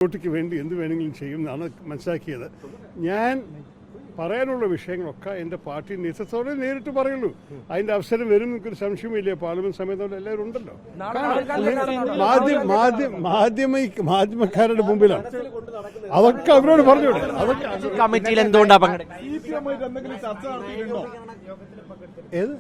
വോട്ടിക്ക് വേണ്ടി എന്ത് വേണമെങ്കിലും ചെയ്യുമെന്നാണ് മനസ്സിലാക്കിയത്. ഞാൻ പറയാനുള്ള വിഷയങ്ങളൊക്കെ എൻ്റെ പാർട്ടി നേതൃത്വത്തോടെ നേരിട്ട് പറയുള്ളൂ. അതിൻ്റെ അവസരം വരും എനിക്കൊരു സംശയമില്ല. പാർലമെന്റ് സമയത്തോടെ എല്ലാവരും ഉണ്ടല്ലോ. മാധ്യമക്കാരുടെ മുമ്പിലാണ് അതൊക്കെ അവരോട് പറഞ്ഞൂടെ. അതൊക്കെ കമ്മിറ്റിയിൽ എന്തുകൊണ്ടാണ് ഏത്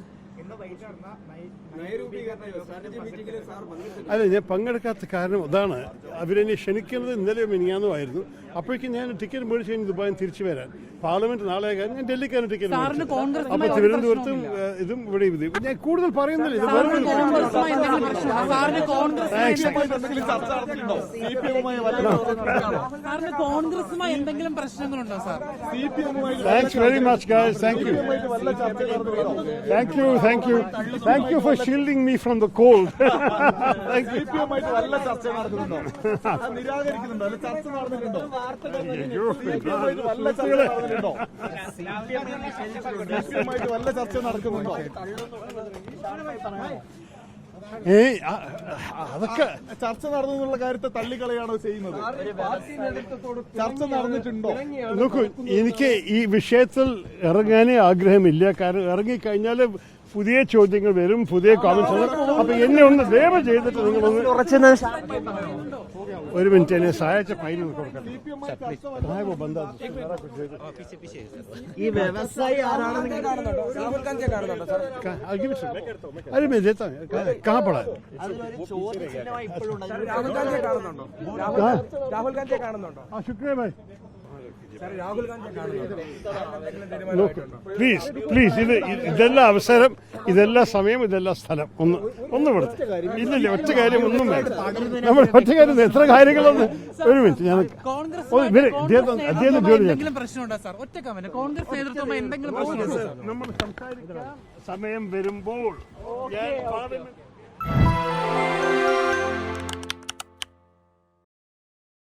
അല്ല, ഞാൻ പങ്കെടുക്കാത്ത കാരണം അതാണ്. അവരെന്നെ ക്ഷണിക്കുന്നത് ഇന്നലെ മിനിഞ്ഞാന്നുമായിരുന്നു. അപ്പോഴേക്കും ഞാൻ ടിക്കറ്റ് മേടിച്ച് കഴിഞ്ഞ് ദുബായിൽ തിരിച്ചു വരാൻ. പാർലമെന്റ് നാളെ കാര്യം ഞാൻ ഡൽഹിക്കാണ് ടിക്കറ്റ് മേടിച്ചത്. അപ്പൊ തിരുവനന്തപുരത്തും ഇതും ഇവിടെ ഇത് ഞാൻ കൂടുതൽ പറയുന്നില്ല. ഇത് thanks very much guys. Thank you for shielding me from the called. അതൊക്കെ ചർച്ച നടന്നുള്ള കാര്യത്തെ തള്ളിക്കളയാണോ ചെയ്യുന്നത്? ചർച്ച നടന്നിട്ടുണ്ടോ? നോക്കൂ, എനിക്ക് ഈ വിഷയത്തിൽ ഇറങ്ങാനേ ആഗ്രഹമില്ല. കാരണം ഇറങ്ങിക്കഴിഞ്ഞാൽ പുതിയ ചോദ്യങ്ങൾ വരും, പുതിയ കോമന്റ്സ് വരും. അപ്പൊ എന്നെ ഒന്ന് ദയവ് ചെയ്തിട്ട് നിങ്ങളൊന്ന് ഒരു മിനിറ്റ് എന്നെ സഹായിച്ച ഫൈൻ കൊടുക്കണം. ഈ വ്യവസായി अरे मैं देता हूँ. कहाँ पड़ा? രാഹുൽ ഗാന്ധി കാണുന്നുണ്ടോ? शुक्रिया भाई. രാഹുൽ ഗാന്ധി പ്ലീസ് ഇതെല്ലാം അവസരം, ഇതെല്ലാം സമയം, ഇതെല്ലാം സ്ഥലം. ഒന്ന് കൊടുത്ത് ഇല്ലില്ല, ഒറ്റ കാര്യം ഒന്നും വേണ്ട. നമ്മൾ ഒറ്റ കാര്യം എത്ര കാര്യങ്ങളൊന്ന്. ഒരു മിനിറ്റ്, ഞാൻ നമ്മൾ സംസാരിക്കാൻ സമയം വരുമ്പോൾ